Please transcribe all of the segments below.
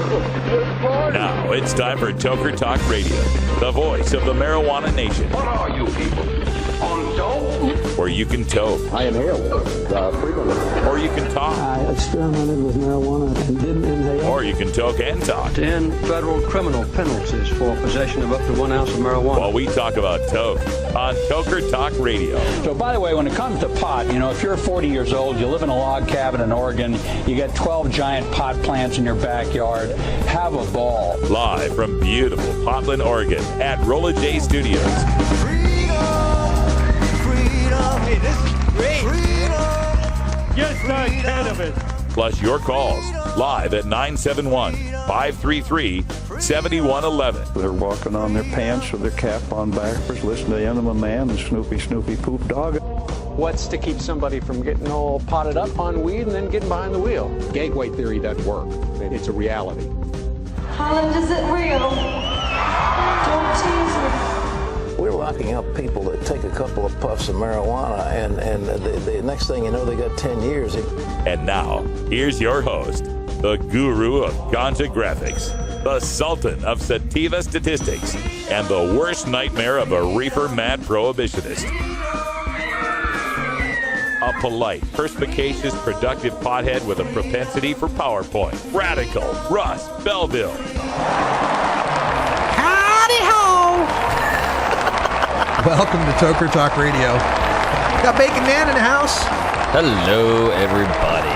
Now it's time for Toker Talk Radio, the voice of the marijuana nation. What are you people? On dope? Where you can toke. I inhale frequently. Or you can talk. I experimented with marijuana and didn't inhale. Or you can toke and talk. 10 federal criminal penalties for possession of up to 1 ounce of marijuana. While we talk about toke on Toker Talk Radio. So, by the way, when it comes to pot, if you're 40 years old, you live in a log cabin in Oregon, you got 12 giant pot plants in your backyard, have a ball. Live from beautiful Portland, Oregon at Rolla J Studios. Hey, this is great. Yes, cannabis. Plus your calls live at 971-533-7111. They're walking on their pants with their cap on backwards, listening to Enema Man and Snoopy Poop Dog. What's to keep somebody from getting all potted up on weed and then getting behind the wheel? Gateway theory doesn't work. It's a reality. Holland, is it real? Don't tease me. We're locking up people that take a couple of puffs of marijuana, and the next thing you know, they got 10 years. And now, here's your host, the guru of ganja graphics, the sultan of sativa statistics, and the worst nightmare of a reefer mad prohibitionist. A polite, perspicacious, productive pothead with a propensity for PowerPoint. Radical, Russ Belville. Howdy ho! Welcome to Toker Talk Radio. Got Bacon Man in the house. Hello, everybody.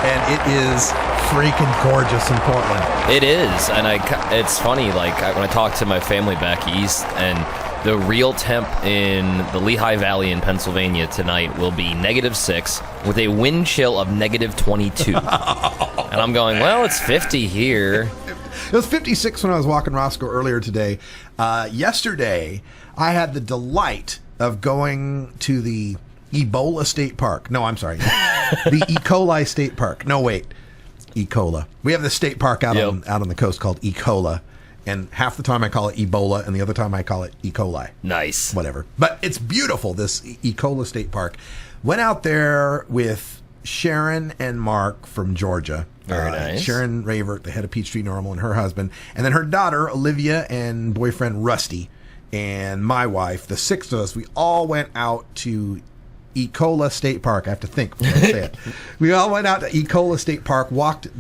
And it is freaking gorgeous in Portland. It is, and it's funny, when I talk to my family back east, and the real temp in the Lehigh Valley in Pennsylvania tonight will be -6 with a wind chill of -22. And I'm going, well, it's 50 here. It was 56 when I was walking Roscoe earlier today. Yesterday, I had the delight of going to the Ebola State Park. No, I'm sorry. The E. coli State Park. No, wait. E. coli. We have this state park out on the coast called E. coli. And half the time I call it Ebola, and the other time I call it E. coli. Nice. Whatever. But it's beautiful, this E. coli State Park. Went out there with Sharon and Mark from Georgia. Very nice. Sharon Ravert, the head of Peachtree Normal, and her husband. And then her daughter, Olivia, and boyfriend, Rusty. And my wife, the six of us, we all went out to E. coli State Park. I have to think before I say it. We all went out to E. coli State Park,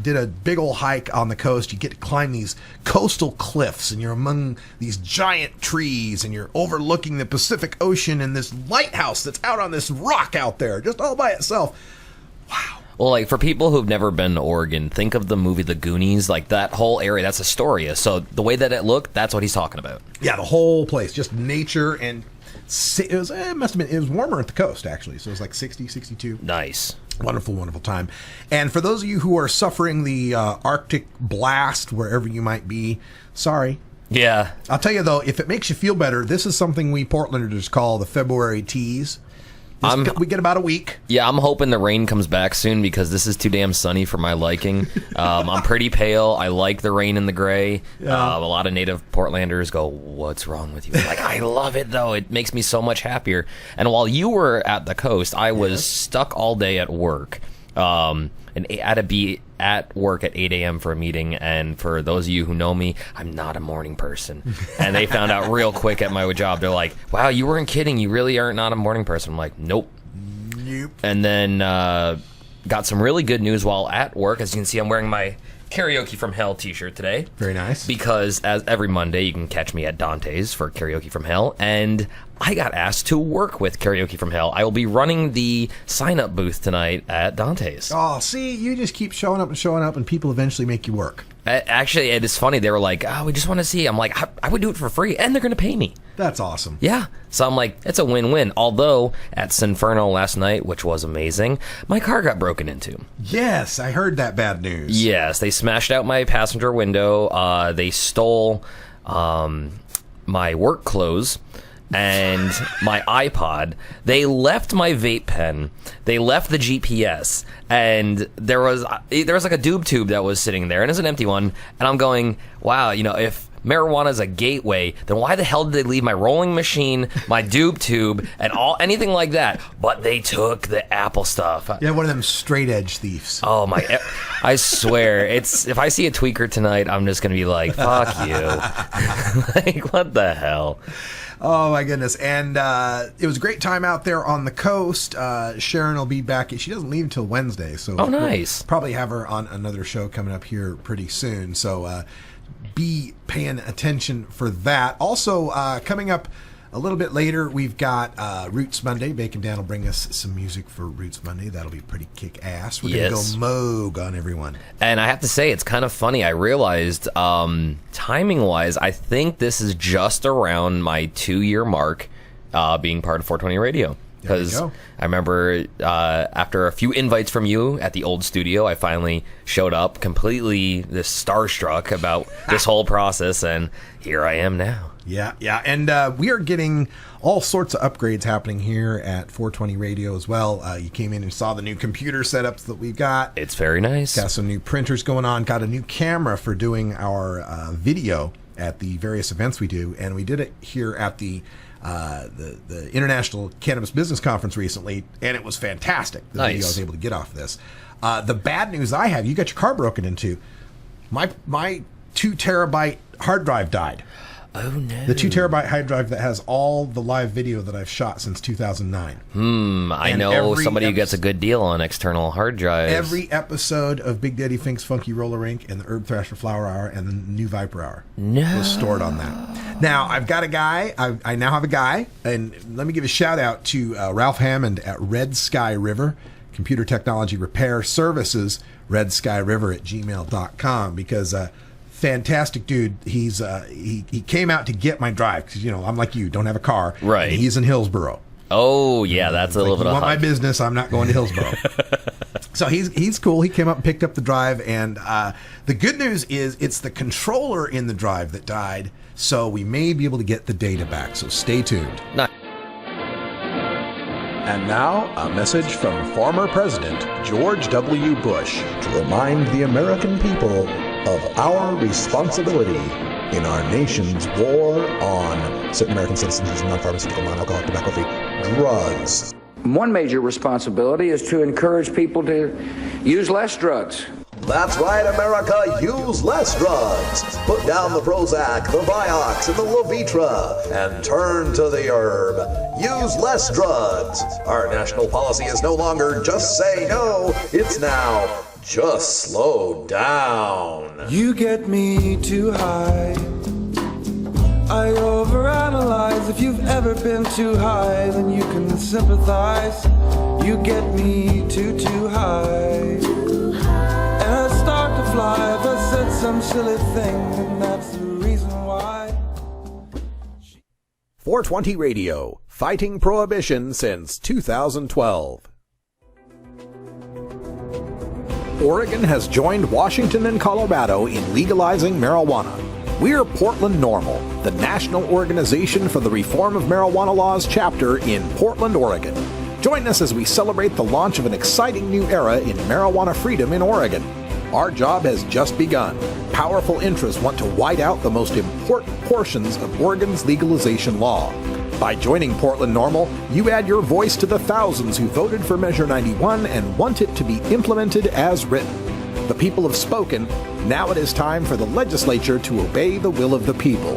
did a big old hike on the coast. You get to climb these coastal cliffs, and you're among these giant trees, and you're overlooking the Pacific Ocean and this lighthouse that's out on this rock out there, just all by itself. Wow. Well, for people who've never been to Oregon, think of the movie The Goonies. That whole area, that's Astoria. So the way that it looked, that's what he's talking about. Yeah, the whole place, just nature, and it was warmer at the coast, actually. So it was 60, 62. Nice. Wonderful, wonderful time. And for those of you who are suffering the Arctic blast, wherever you might be, sorry. Yeah. I'll tell you, though, if it makes you feel better, this is something we Portlanders call the February tease. We get about a week. Yeah, I'm hoping the rain comes back soon because this is too damn sunny for my liking. I'm pretty pale. I like the rain and the gray. Yeah. A lot of native Portlanders go, what's wrong with you? I love it, though. It makes me so much happier. And while you were at the coast, I was stuck all day at work. And I had to be at work at 8 a.m. for a meeting, and for those of you who know me, I'm not a morning person. And they found out real quick at my job. They're like, wow, you weren't kidding. You really aren't not a morning person. I'm like, nope. And then got some really good news while at work. As you can see, I'm wearing my Karaoke from Hell t-shirt today. Very nice. Because as every Monday, you can catch me at Dante's for Karaoke from Hell, and I got asked to work with Karaoke from Hell. I will be running the sign-up booth tonight at Dante's. Oh, see, you just keep showing up, and people eventually make you work. Actually, it is funny. They were like, oh, we just want to see. I'm like, I would do it for free, and they're going to pay me. That's awesome. Yeah. So I'm like, it's a win-win. Although, at Sinferno last night, which was amazing, my car got broken into. Yes, I heard that bad news. Yes, they smashed out my passenger window. They stole my work clothes and my iPod. They left my vape pen. They left the GPS. And there was like a doob tube that was sitting there, and it's an empty one. And I'm going, wow, if marijuana is a gateway, then why the hell did they leave my rolling machine, my dupe tube, and anything like that? But they took the Apple stuff. Yeah, one of them straight edge thieves. Oh my! I swear, if I see a tweaker tonight, I'm just gonna be like, "Fuck you!" Like, what the hell? Oh my goodness! And it was a great time out there on the coast. Sharon will be back. She doesn't leave until Wednesday, so nice. We'll probably have her on another show coming up here pretty soon. So be paying attention for that. Also, coming up a little bit later, we've got Roots Monday. Bacon Dan will bring us some music for Roots Monday. That'll be pretty kick-ass. We're going to go Moog on everyone. And I have to say, it's kind of funny. I realized, timing-wise, I think this is just around my 2-year mark being part of 420 Radio. Because I remember after a few invites from you at the old studio, I finally showed up completely starstruck about this whole process, and here I am now. Yeah. And we are getting all sorts of upgrades happening here at 420 Radio as well. You came in and saw the new computer setups that we've got. It's very nice. Got some new printers going on. Got a new camera for doing our video at the various events we do. And we did it here at the International Cannabis Business Conference recently, and it was fantastic. The video I was able to get off of this. The bad news I have, you got your car broken into. My 2 terabyte hard drive died. Oh no! The 2 terabyte hard drive that has all the live video that I've shot since 2009. I know somebody who gets a good deal on external hard drives. Every episode of Big Daddy Fink's Funky Roller Rink and the Herb Thrasher Flower Hour and the New Viper Hour was stored on that. Now I've got a guy. I now have a guy, and let me give a shout out to Ralph Hammond at Red Sky River Computer Technology Repair Services. RedSkyRiver@gmail.com because. Fantastic dude. He's he came out to get my drive because I'm like you, don't have a car. Right. And he's in Hillsboro. Oh yeah, that's a little bit of. You want my business? I'm not going to Hillsboro. So he's cool. He came up and picked up the drive, and the good news is it's the controller in the drive that died. So we may be able to get the data back. So stay tuned. And now, a message from former President George W. Bush to remind the American people of our responsibility in our nation's war on certain American citizens using non-pharmaceutical, non-alcoholic, tobacco-free drugs. One major responsibility is to encourage people to use less drugs. That's right, America, use less drugs. Put down the Prozac, the Vioxx, and the Levitra, and turn to the herb. Use less drugs. Our national policy is no longer just say no, it's now just slow down. You get me too high. I overanalyze. If you've ever been too high, then you can sympathize. You get me too high. And I start to fly if I said some silly thing, and that's the reason why. 420 Radio, fighting prohibition since 2012. Oregon has joined Washington and Colorado in legalizing marijuana. We're Portland NORML, the National Organization for the Reform of Marijuana Laws chapter in Portland, Oregon. Join us as we celebrate the launch of an exciting new era in marijuana freedom in Oregon. Our job has just begun. Powerful interests want to white out the most important portions of Oregon's legalization law. By joining Portland NORML, you add your voice to the thousands who voted for Measure 91 and want it to be implemented as written. The people have spoken. Now it is time for the legislature to obey the will of the people.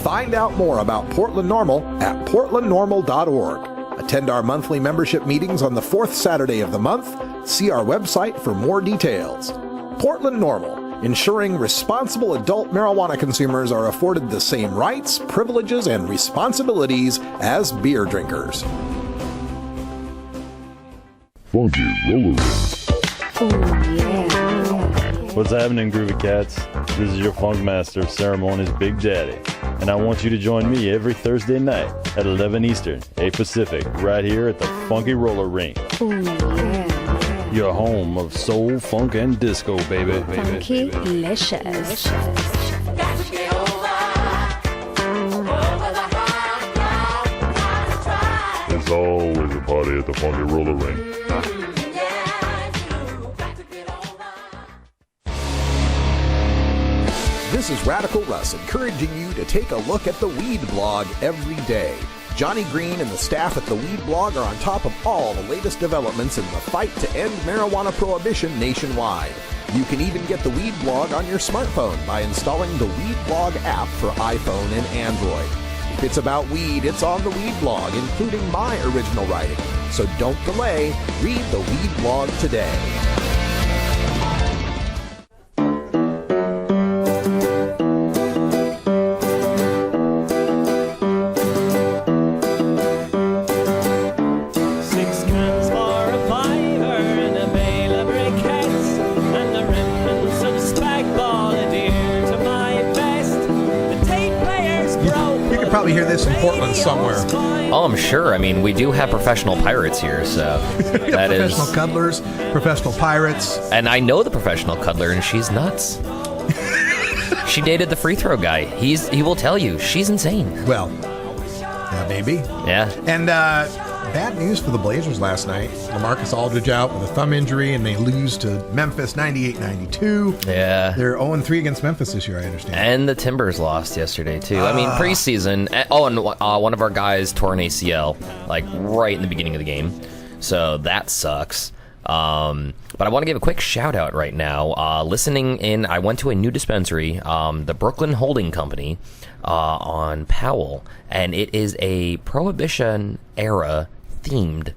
Find out more about Portland NORML at portlandnormal.org. Attend our monthly membership meetings on the 4th Saturday of the month. See our website for more details. Portland NORML, ensuring responsible adult marijuana consumers are afforded the same rights, privileges, and responsibilities as beer drinkers. Funky Roller Rink. Oh, yeah. What's happening, Groovy Cats? This is your Funk Master of Ceremonies, Big Daddy, and I want you to join me every Thursday night at 11 Eastern, 8 Pacific, right here at the Funky Roller Rink. Oh, yeah. Your home of soul, funk, and disco, baby. Funky-licious. There's always a party at the Funky Roller Rink. This This is Radical Russ encouraging you to take a look at the Weed Blog every day. Johnny Green and the staff at the Weed Blog are on top of all the latest developments in the fight to end marijuana prohibition nationwide. You can even get the Weed Blog on your smartphone by installing the Weed Blog app for iPhone and Android. If it's about weed, it's on the Weed Blog, including my original writing. So don't delay. Read the Weed Blog today. Probably hear this in Portland somewhere. Oh, I'm sure. I mean, we do have professional pirates here, so that is professional cuddlers, professional pirates. And I know the professional cuddler, and she's nuts. She dated the free throw guy. He will tell you she's insane. Well, yeah, maybe. Yeah. And bad news for the Blazers last night. LaMarcus Aldridge out with a thumb injury, and they lose to Memphis 98-92. Yeah. They're 0-3 against Memphis this year, I understand. And the Timbers lost yesterday, too. I mean, preseason. Oh, and one of our guys tore an ACL, like, right in the beginning of the game. So that sucks. But I want to give a quick shout-out right now. Listening in, I went to a new dispensary, the Brooklyn Holding Company, on Powell, and it is a Prohibition-era themed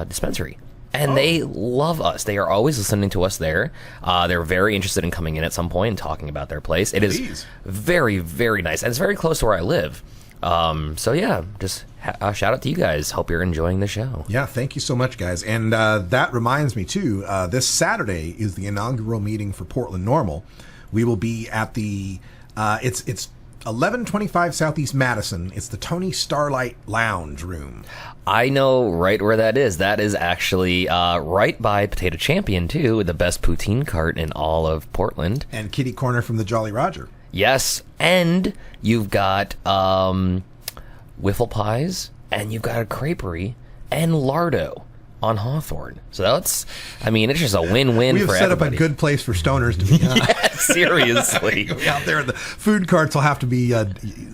dispensary, and they love us. They are always listening to us there. They're very interested in coming in at some point and talking about their place. It is very, very nice, and it's very close to where I live. So yeah, just shout out to you guys. Hope you're enjoying the show. Yeah, thank you so much, guys. And that reminds me too, this Saturday is the inaugural meeting for Portland Normal. We will be at the it's 1125 Southeast Madison. It's the Tony Starlight Lounge Room. I know right where that is. That is actually right by Potato Champion, too, the best poutine cart in all of Portland. And kitty corner from the Jolly Roger. Yes, and you've got wiffle pies, and you've got a creperie, and Lardo on Hawthorne. So that's, I mean, it's just a win-win for everybody. We have set up a good place for stoners to be. Yeah, seriously. Out there, the food carts will have to be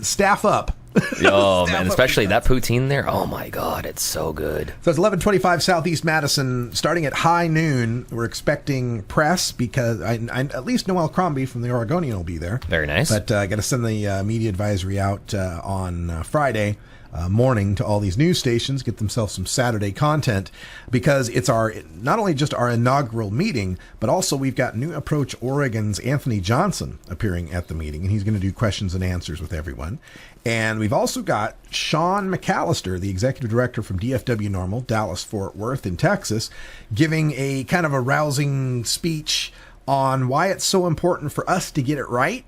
staff up. Oh, man, especially that poutine there. Oh, my God, it's so good. So it's 1125 Southeast Madison, starting at high noon. We're expecting press because I at least Noel Crombie from the Oregonian will be there. Very nice. But I got to send the media advisory out on Friday morning to all these news stations, get themselves some Saturday content, because it's our not only just our inaugural meeting, but also we've got New Approach Oregon's Anthony Johnson appearing at the meeting, and he's going to do questions and answers with everyone. And we've also got Sean McAllister, the executive director from DFW Normal, Dallas-Fort Worth in Texas, giving a kind of a rousing speech on why it's so important for us to get it right.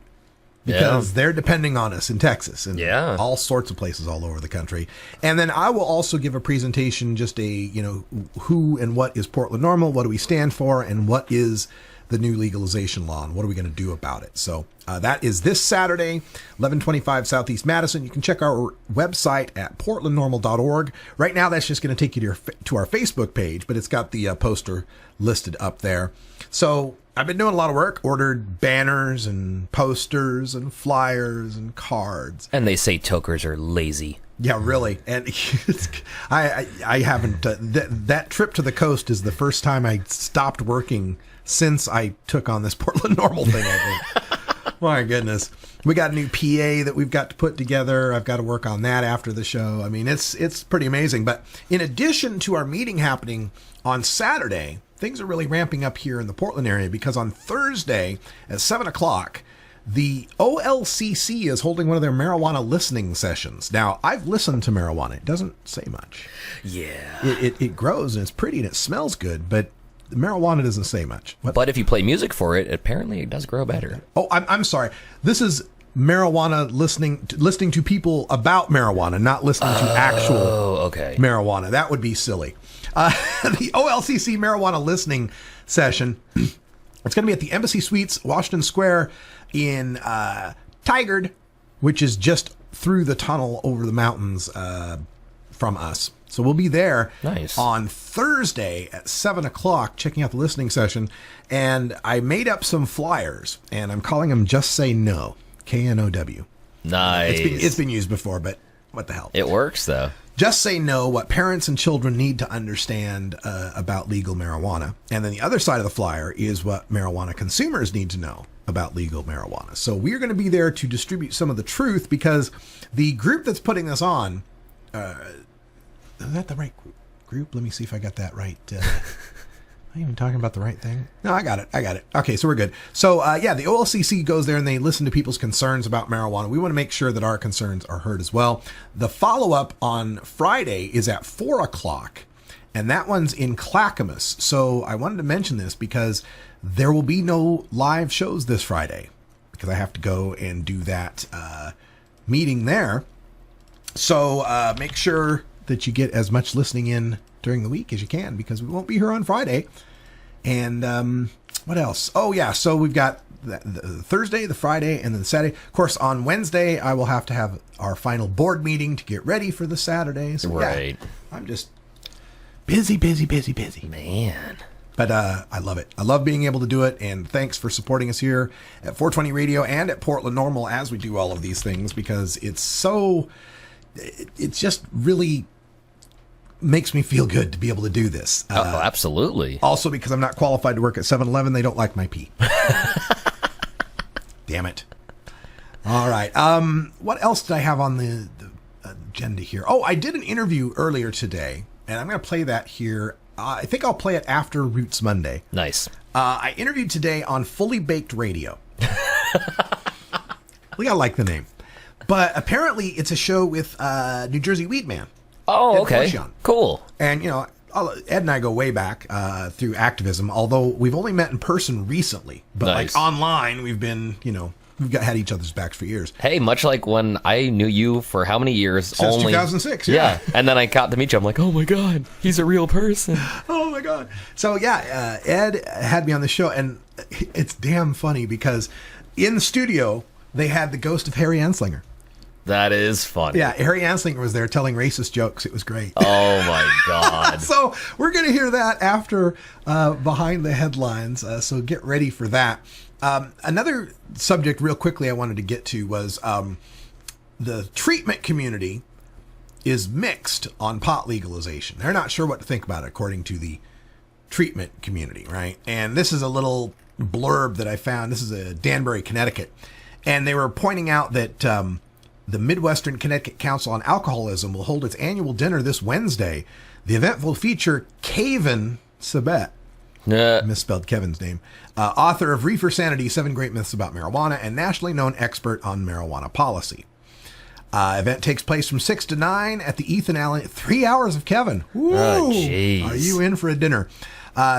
Because they're depending on us in Texas and all sorts of places all over the country. And then I will also give a presentation, just who and what is Portland Normal, what do we stand for, and what is the new legalization law, and what are we going to do about it. So that is this Saturday, 1125 Southeast Madison. You can check our website at portlandnormal.org. Right now, that's just going to take you to our Facebook page, but it's got the poster listed up there. So I've been doing a lot of work, ordered banners and posters and flyers and cards. And they say tokers are lazy. Yeah, really. And I haven't. That trip to the coast is the first time I stopped working since I took on this Portland Normal thing, I think. My goodness. We got a new PA that we've got to put together. I've got to work on that after the show. I mean, it's pretty amazing. But in addition to our meeting happening on Saturday, things are really ramping up here in the Portland area, because on Thursday at 7 o'clock, the OLCC is holding one of their marijuana listening sessions. Now, I've listened to marijuana. It doesn't say much. Yeah. It grows and it's pretty and it smells good, but marijuana doesn't say much. What? But if you play music for it, apparently it does grow better. Oh, I'm sorry. This is marijuana listening to people about marijuana, not listening to actual marijuana. That would be silly. The OLCC marijuana listening session, it's going to be at the Embassy Suites, Washington Square in Tigard, which is just through the tunnel over the mountains from us. So we'll be there Nice. on Thursday at 7 o'clock checking out the listening session. And I made up some flyers, and I'm calling them Just Say No, K-N-O-W. Nice. It's been used before, but what the hell? It works, though. Just say no, what parents and children need to understand about legal marijuana. And then the other side of the flyer is what marijuana consumers need to know about legal marijuana. So we're going to be there to distribute some of the truth, because the group that's putting this on, is that the right group? Let me see if I got that right. Am I even talking about the right thing? No, I got it. Okay, so we're good. So, the OLCC goes there and they listen to people's concerns about marijuana. We want to make sure that our concerns are heard as well. The follow-up on Friday is at 4 o'clock, and that one's in Clackamas. So I wanted to mention this because there will be no live shows this Friday, because I have to go and do that meeting there. So make sure that you get as much listening in during the week as you can, because we won't be here on Friday. And what else? Oh, yeah. So we've got the Thursday, the Friday, and then the Saturday. Of course, on Wednesday, I will have to have our final board meeting to get ready for the Saturday. So, right. Yeah, I'm just busy. Man. But I love it. I love being able to do it. And thanks for supporting us here at 420 Radio and at Portland Normal as we do all of these things, because it's just really makes me feel good to be able to do this. Absolutely. Also, because I'm not qualified to work at 7-Eleven, they don't like my pee. Damn it. All right. What else did I have on the agenda here? Oh, I did an interview earlier today, and I'm going to play that here. I think I'll play it after Roots Monday. Nice. I interviewed today on Fully Baked Radio. I like the name. But apparently it's a show with New Jersey Weed Man. Oh, okay. Cool. And, Ed and I go way back through activism, although we've only met in person recently. But Nice. like online, we've been, we've had each other's backs for years. Hey, much like when I knew you for how many years? Since 2006, yeah. And then I got to meet you. I'm like, oh my God, he's a real person. Oh my God. So Ed had me on the show, and it's damn funny because in the studio, they had the ghost of Harry Anslinger. That is funny. Yeah, Harry Anslinger was there telling racist jokes. It was great. Oh my God. So we're going to hear that after Behind the Headlines. So get ready for that. Another subject real quickly I wanted to get to was the treatment community is mixed on pot legalization. They're not sure what to think about it, according to the treatment community, right? And this is a little blurb that I found. This is a Danbury, Connecticut. And they were pointing out that the Midwestern Connecticut Council on Alcoholism will hold its annual dinner this Wednesday. The event will feature Kevin Sabet, misspelled Kevin's name, author of Reefer Sanity, 7 Great Myths About Marijuana, and nationally known expert on marijuana policy. Event takes place from 6 to 9 at the Ethan Allen. 3 hours of Kevin. Woo! Oh, jeez. Are you in for a dinner?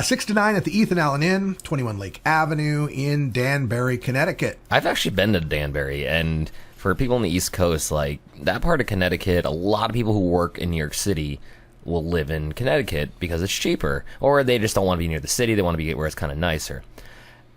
6 to 9 at the Ethan Allen Inn, 21 Lake Avenue in Danbury, Connecticut. I've actually been to Danbury, and for people on the East Coast, like that part of Connecticut, a lot of people who work in New York City will live in Connecticut because it's cheaper, or they just don't want to be near the city. They want to be where it's kind of nicer.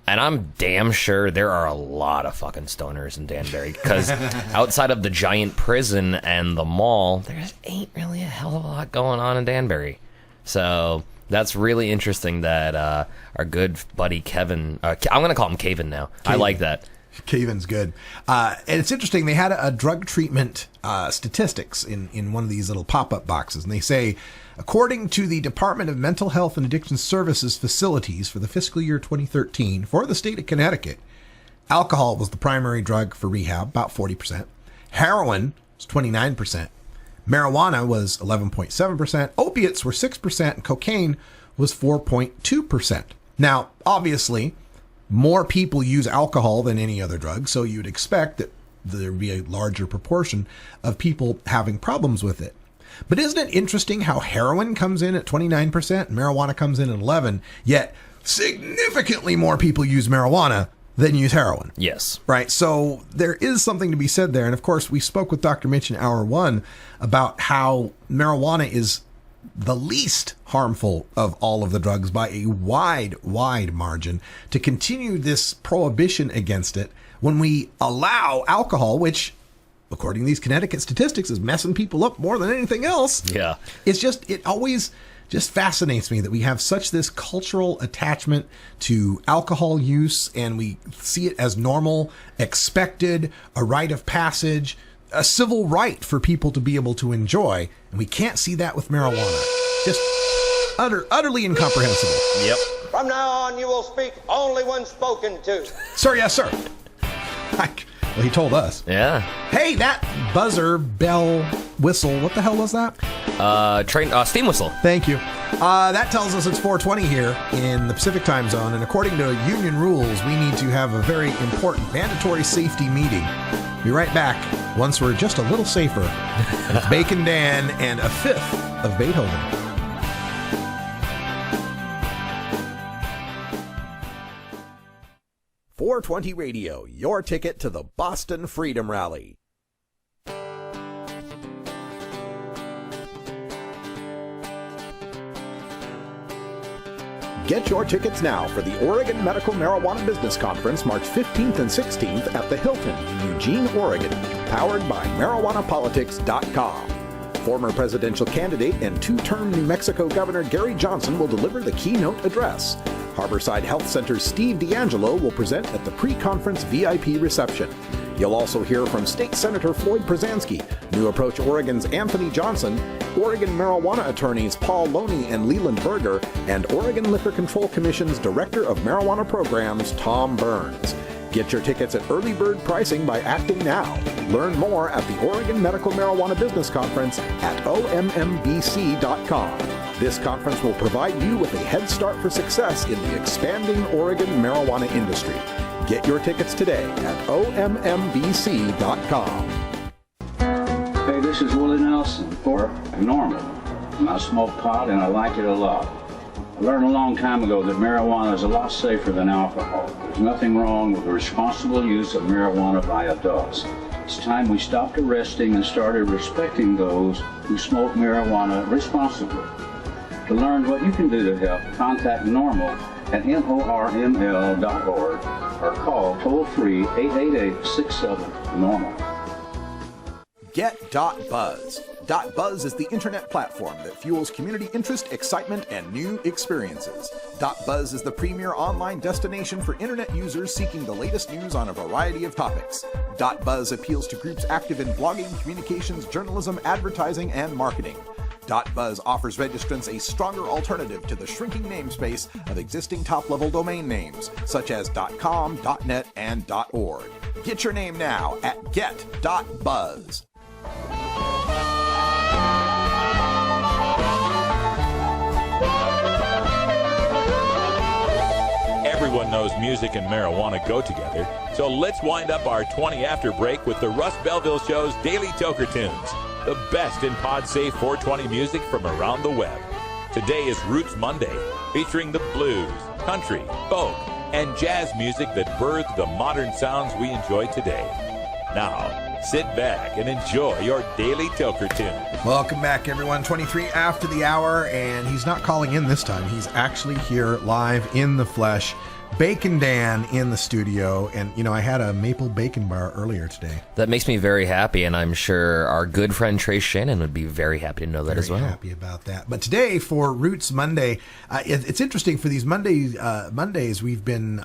And I'm damn sure there are a lot of fucking stoners in Danbury, because outside of the giant prison and the mall, there ain't really a hell of a lot going on in Danbury. So that's really interesting that our good buddy Kevin, I'm going to call him Kevin now. Kevin. I like that. Kevin's good. And it's interesting. They had a drug treatment statistics in one of these little pop-up boxes. And they say, according to the Department of Mental Health and Addiction Services facilities for the fiscal year 2013 for the state of Connecticut, alcohol was the primary drug for rehab, about 40%. Heroin was 29%. Marijuana was 11.7%. Opiates were 6%. And cocaine was 4.2%. Now, obviously, more people use alcohol than any other drug, so you'd expect that there would be a larger proportion of people having problems with it. But isn't it interesting how heroin comes in at 29%, marijuana comes in at 11%, yet significantly more people use marijuana than use heroin? Yes. Right, so there is something to be said there. And of course, we spoke with Dr. Mitch in Hour 1 about how marijuana is the least harmful of all of the drugs by a wide margin. To continue this prohibition against it when we allow alcohol, which according to these Connecticut statistics, is messing people up more than anything else. Yeah. It always just fascinates me that we have such this cultural attachment to alcohol use, and we see it as normal, expected, a rite of passage, a civil right for people to be able to enjoy, and we can't see that with marijuana. Just utterly incomprehensible. Yep. From now on, you will speak only when spoken to. Sir, yes, sir. Well, he told us. Yeah. Hey, that buzzer, bell, whistle, what the hell was that? Steam whistle. Thank you. That tells us it's 4:20 here in the Pacific time zone, and according to union rules, we need to have a very important mandatory safety meeting. Be right back once we're just a little safer with Bacon Dan and a fifth of Beethoven. .420 Radio, your ticket to the Boston Freedom Rally. Get your tickets now for the Oregon Medical Marijuana Business Conference March 15th and 16th at the Hilton in Eugene, Oregon, powered by MarijuanaPolitics.com. Former presidential candidate and two-term New Mexico Governor Gary Johnson will deliver the keynote address. Harborside Health Center's Steve D'Angelo will present at the pre-conference VIP reception. You'll also hear from State Senator Floyd Przansky, New Approach Oregon's Anthony Johnson, Oregon marijuana attorneys Paul Loney and Leland Berger, and Oregon Liquor Control Commission's Director of Marijuana Programs, Tom Burns. Get your tickets at early bird pricing by acting now. Learn more at the Oregon Medical Marijuana Business Conference at ommbc.com. This conference will provide you with a head start for success in the expanding Oregon marijuana industry. Get your tickets today at ommbc.com. Hey, this is Willie Nelson for Normal. I smoke pot and I like it a lot. I learned a long time ago that marijuana is a lot safer than alcohol. There's nothing wrong with the responsible use of marijuana by adults. It's time we stopped arresting and started respecting those who smoke marijuana responsibly. To learn what you can do to help, contact NORML at NORML.org or call toll-free 888-67-NORMAL. Get.Buzz. .Buzz is the internet platform that fuels community interest, excitement, and new experiences. .Buzz is the premier online destination for internet users seeking the latest news on a variety of topics. .Buzz appeals to groups active in blogging, communications, journalism, advertising, and marketing. .Buzz offers registrants a stronger alternative to the shrinking namespace of existing top-level domain names, such as .com, .net, and .org. Get your name now at get.buzz. Everyone knows music and marijuana go together, so let's wind up our 20 after break with the Russ Belville Show's Daily Toker Tunes, the best in pod-safe 420 music from around the web. Today is Roots Monday, featuring the blues, country, folk, and jazz music that birthed the modern sounds we enjoy today. Now, sit back and enjoy your Daily Toker Tune. Welcome back, everyone. 23 after the hour, and he's not calling in this time. He's actually here live in the flesh. Bacon Dan in the studio, and I had a maple bacon bar earlier today. That makes me very happy, and I'm sure our good friend Trace Shannon would be very happy to know that as well. Very happy about that. But today for Roots Monday, it's interesting for these Mondays we've been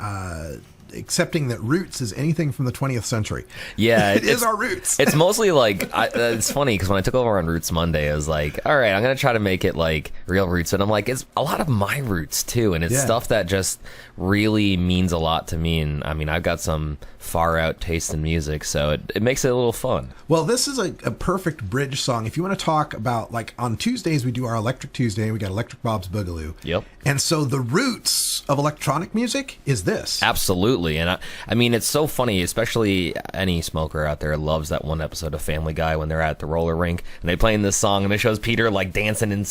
accepting that roots is anything from the 20th century. Yeah, it is our roots. It's mostly like it's funny because when I took over on Roots Monday, I was like, all right, I'm gonna try to make it like real roots, and I'm like, it's a lot of my roots too, and it's stuff that just really means a lot to me. And I mean, I've got some far out taste in music, so it makes it a little fun. Well, this is a perfect bridge song. If you want to talk about, like, on Tuesdays we do our Electric Tuesday, we got Electric Bob's Boogaloo. Yep. And so the roots of electronic music is this. Absolutely. And I mean, it's so funny, especially any smoker out there loves that one episode of Family Guy when they're at the roller rink and they playing this song and it shows Peter like dancing in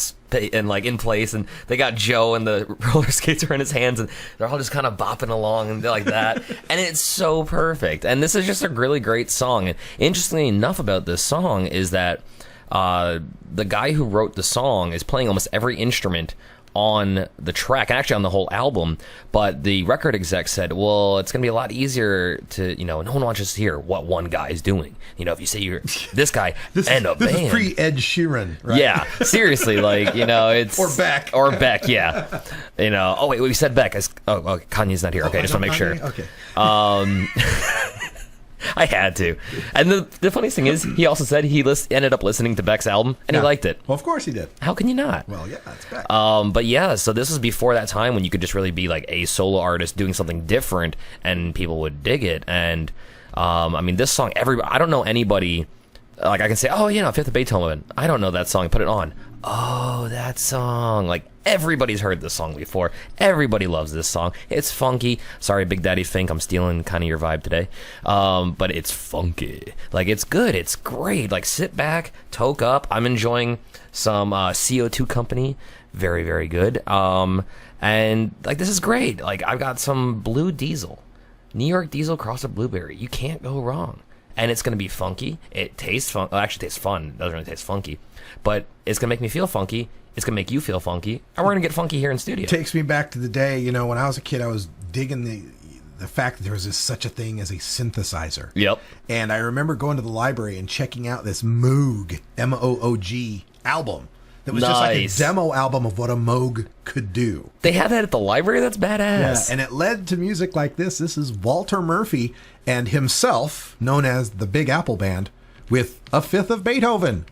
place, and they got Joe and the roller skates are in his hands and they're all just kind of bopping along and like that. And it's so perfect. And this is just a really great song. And interestingly enough about this song is that the guy who wrote the song is playing almost every instrument on the track and actually on the whole album, but the record exec said, well, it's going to be a lot easier to, no one wants us to hear what one guy is doing. If you say you're this guy and a band. This is pre-Ed Sheeran, right? Yeah, seriously, it's... Or Beck. Or Beck, yeah. Oh, wait, we said Beck. Okay, Kanye's not here. Okay, just want to make sure. Okay. I had to. And the funniest thing is, he also said he ended up listening to Beck's album, and he liked it. Well, of course he did. How can you not? Well, yeah, it's Beck. But yeah, so this was before that time when you could just really be like a solo artist doing something different, and people would dig it. And, this song, I don't know anybody, I can say, Fifth of Beethoven. I don't know that song. Put it on. Oh, that song. Everybody's heard this song before. Everybody loves this song. It's funky. Sorry, Big Daddy Fink, I'm stealing kind of your vibe today. But it's funky. It's good. It's great. Sit back, toke up. I'm enjoying some CO2 Company. Very, very good. And this is great. I've got some Blue Diesel. New York Diesel Cross a Blueberry. You can't go wrong. And it's going to be funky. It tastes fun. Well, actually, it tastes fun. It doesn't really taste funky. But it's going to make me feel funky. It's going to make you feel funky. And we're going to get funky here in studio. It takes me back to the day, when I was a kid, I was digging the fact that there was such a thing as a synthesizer. Yep. And I remember going to the library and checking out this Moog, M-O-O-G, album. That was just like a demo album of what a Moog could do. They had that at the library? That's badass. Yeah, and it led to music like this. This is Walter Murphy and himself, known as the Big Apple Band, with A Fifth of Beethoven.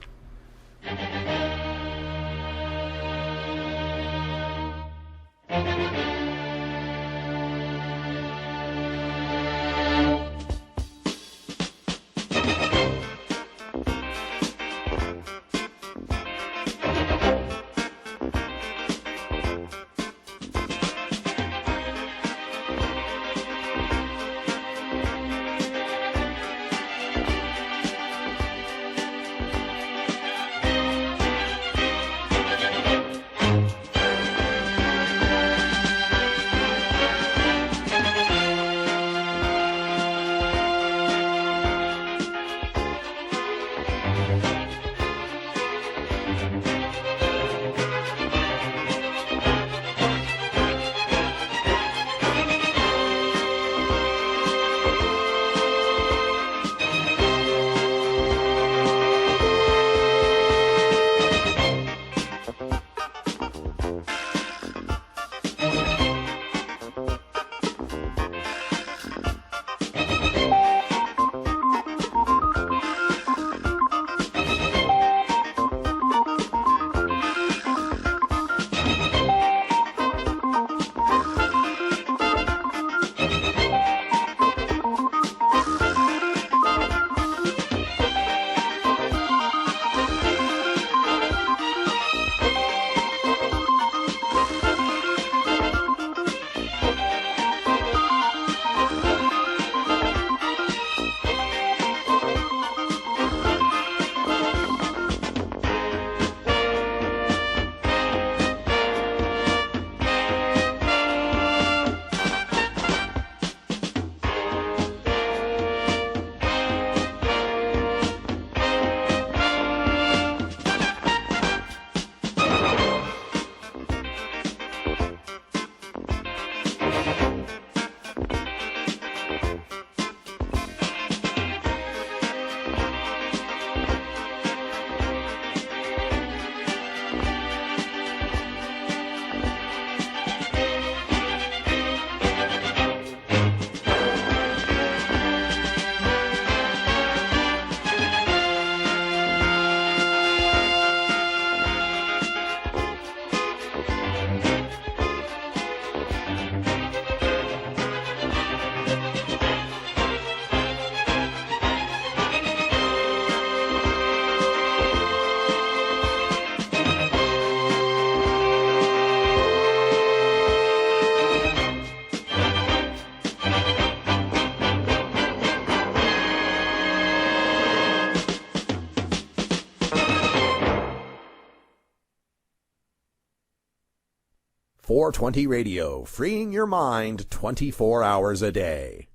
.420 Radio, freeing your mind 24 hours a day.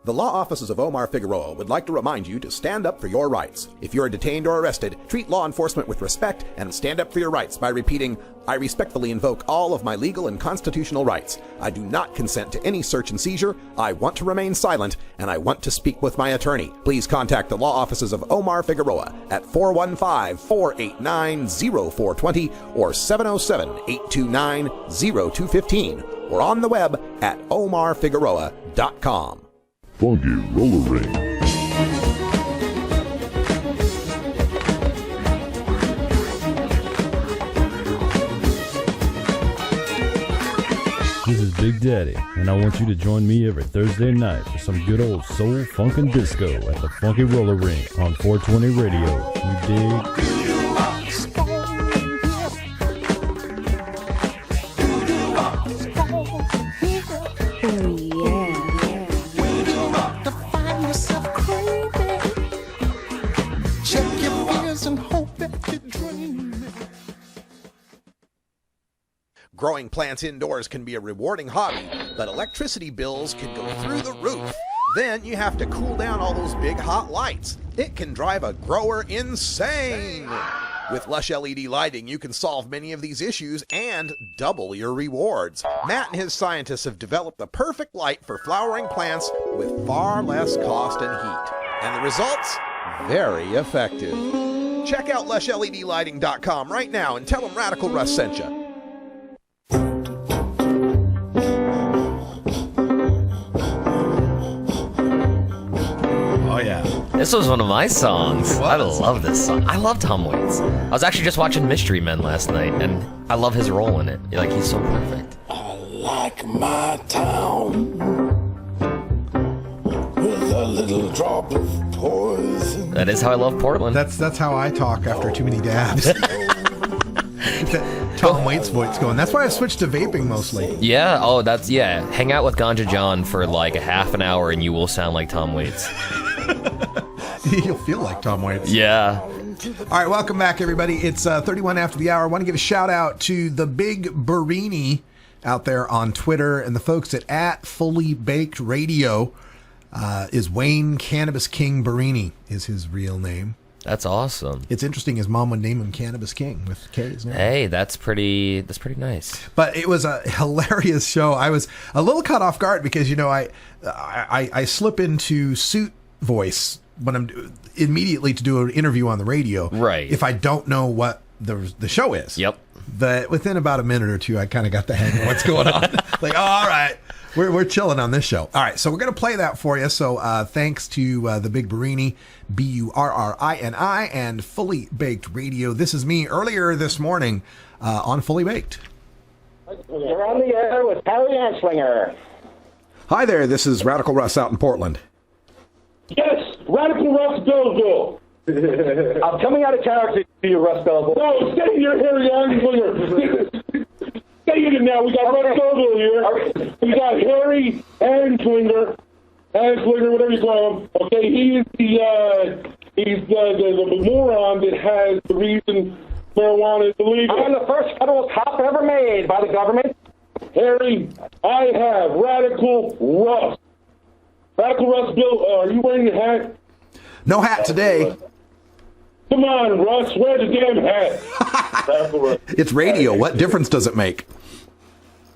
The law offices of Omar Figueroa would like to remind you to stand up for your rights. If you are detained or arrested, treat law enforcement with respect and stand up for your rights by repeating, "I respectfully invoke all of my legal and constitutional rights. I do not consent to any search and seizure. I want to remain silent, and I want to speak with my attorney." Please contact the law offices of Omar Figueroa at 415-489-0420 or 707-829-0215 or on the web at omarfigueroa.com. Funky Roller Ring. This is Big Daddy, and I want you to join me every Thursday night for some good old soul, funk, and disco at the Funky Roller Ring on 420 Radio. You dig? Growing plants indoors can be a rewarding hobby, but electricity bills can go through the roof. Then you have to cool down all those big hot lights. It can drive a grower insane. With Lush LED lighting, you can solve many of these issues and double your rewards. Matt and his scientists have developed the perfect light for flowering plants with far less cost and heat. And the results? Very effective. Check out LushLEDlighting.com right now and tell them Radical Russ sent you. Oh, yeah. This was one of my songs. I love this song. I love Tom Waits. I was actually just watching Mystery Men last night, and I love his role in it. Like, he's so perfect. I like my town with a little drop of poison. That is how I love Portland. That's how I talk after too many dabs. Tom Waits voice going. That's why I switched to vaping mostly. Yeah. Oh, yeah. Hang out with Ganja John for like a half an hour, and you will sound like Tom Waits. You'll feel like Tom Waits. Yeah. All right, welcome back, everybody. It's 31 after the hour. I want to give a shout out to the Big Barini out there on Twitter and the folks at Fully Baked Radio. Is Wayne Cannabis King Barini is his real name. That's awesome. It's interesting. His mom would name him Cannabis King with K's name. Hey, that's pretty nice. But it was a hilarious show. I was a little caught off guard because I slip into suit voice when I'm immediately to do an interview on the radio. Right. If I don't know what the show is. Yep. But within about a minute or two, I kind of got the hang of what's going on. Like, oh, all right. We're chilling on this show. All right, so we're going to play that for you. So thanks to the Big Barini, Burrini, and Fully Baked Radio. This is me earlier this morning on Fully Baked. You're on the air with Harry Anslinger. Hi there, this is Radical Russ out in Portland. Yes, Radical Russ Belville. I'm coming out of character to you, Russ Belville. No, stay here, Harry Anslinger. Stay here now. We got Russ Belville here. We got Harry Anslinger, whatever you call him. Okay, he's the moron that has the reason marijuana is illegal. I'm the first federal cop ever made by the government. Harry, I have Radical Russ. Radical Russ, Bill, are you wearing your hat? No hat today. Come on, Russ, wear the damn hat. Radical Russ. It's radio. What difference does it make?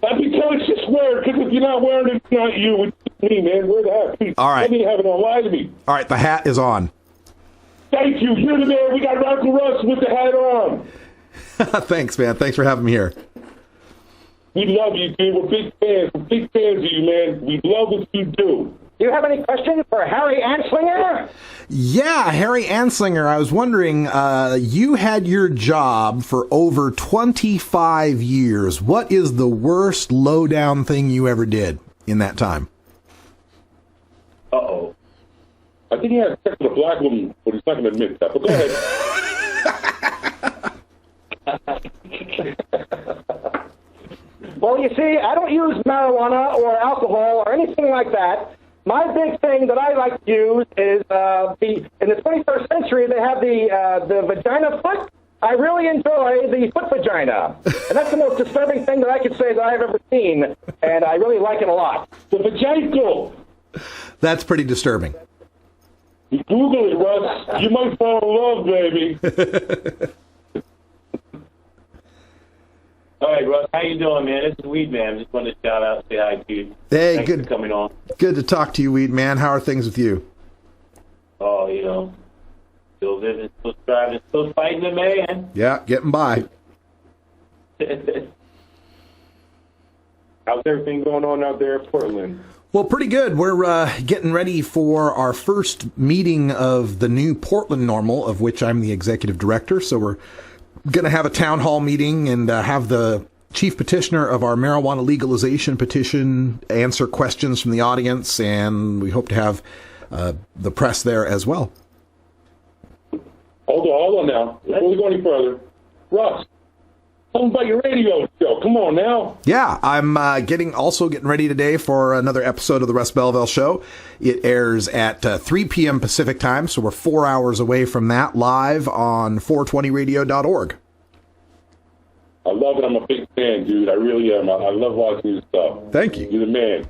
Because just wear it, because if you're not wearing it, it's not you, it's me, man. Wear the hat, please. All right. Let me have it on. Lie to me. All right, the hat is on. Thank you. You're the man. We got Radical Russ with the hat on. Thanks, man. Thanks for having me here. We love you, dude. We're big fans. We're big fans of you, man. We love what you do. Do you have any questions for Harry Anslinger? Yeah, Harry Anslinger. I was wondering, you had your job for over 25 years. What is the worst lowdown thing you ever did in that time? Uh-oh. I think he had sex with a black woman, but he's not going to admit that. But go ahead. Well, you see, I don't use marijuana or alcohol or anything like that. My big thing that I like to use is in the 21st century, they have the vagina foot. I really enjoy the foot vagina. And that's the most disturbing thing that I could say that I've ever seen. And I really like it a lot. The vagina. That's pretty disturbing. Google it, Russ. You might fall in love, baby. All right, Russ, how you doing, man? This is Weed Man. Just wanted to shout out, say hi to you. Hey, Thanks good for coming on. Good to talk to you, Weed Man. How are things with you? Oh, still living, still striving, still fighting it, man. Yeah, getting by. How's everything going on out there in Portland? Well, pretty good. We're getting ready for our first meeting of the new Portland Normal, of which I'm the executive director. So we're going to have a town hall meeting and have the chief petitioner of our marijuana legalization petition answer questions from the audience, and we hope to have the press there as well. Hold on now. Before we go any further, Russ, tell them about your radio show. Come on now. Yeah, I'm getting ready today for another episode of the Russ Belville Show. It airs at 3 p.m. Pacific time, so we're 4 hours away from that, live on 420radio.org. I love it. I'm a big fan, dude. I really am. I love watching your stuff. Thank you. You're the man.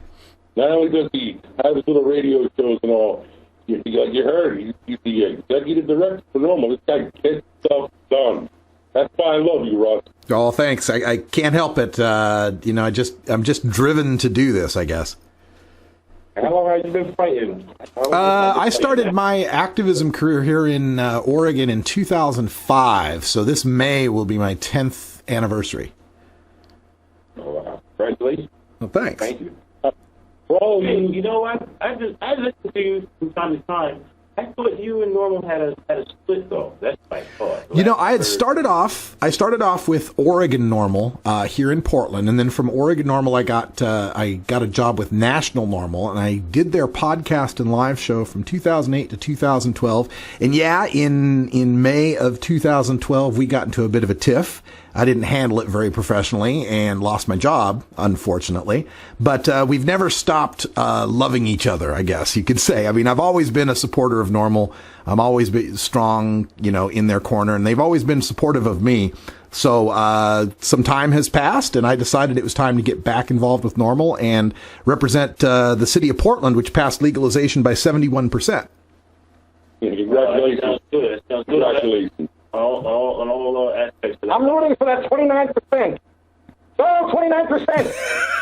Not only does he have his little radio shows and all, you heard, he's the executive director for Normal. This guy gets stuff done. That's why I love you, Russ. Oh, thanks. I can't help it. I'm just driven to do this, I guess. How long have you been fighting? I started my activism career here in Oregon in 2005, so this May will be my 10th anniversary. Oh, wow. Congratulations. Well, thanks. Thank you. Well, you know what? I listen to you from time to time. I thought you and Normal had a split though. That's my thought. I had started off with Oregon Normal here in Portland, and then from Oregon Normal I got a job with National Normal, and I did their podcast and live show from 2008 to 2012. And yeah, in May of 2012 we got into a bit of a tiff. I didn't handle it very professionally and lost my job, unfortunately. But we've never stopped loving each other, I guess you could say. I mean, I've always been a supporter of Normal. I'm always been strong, in their corner, and they've always been supportive of me. So some time has passed, and I decided it was time to get back involved with Normal and represent the city of Portland, which passed legalization by 71%. Yeah, congratulations. Sounds good. Congratulations. All aspects of that. I'm rooting for that 29%. Go, 29%.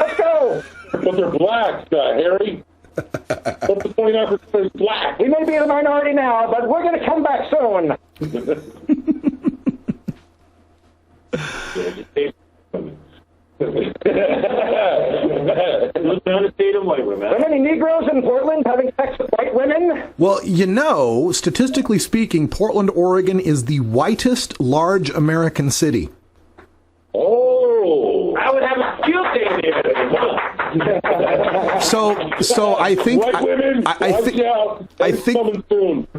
Let's go. But they're black, Harry. But the 29% is black. We may be in the minority now, but we're going to come back soon. Are many Negroes in Portland having sex with white women? Well, statistically speaking, Portland, Oregon is the whitest large American city. Oh, I would have a field day there. So I think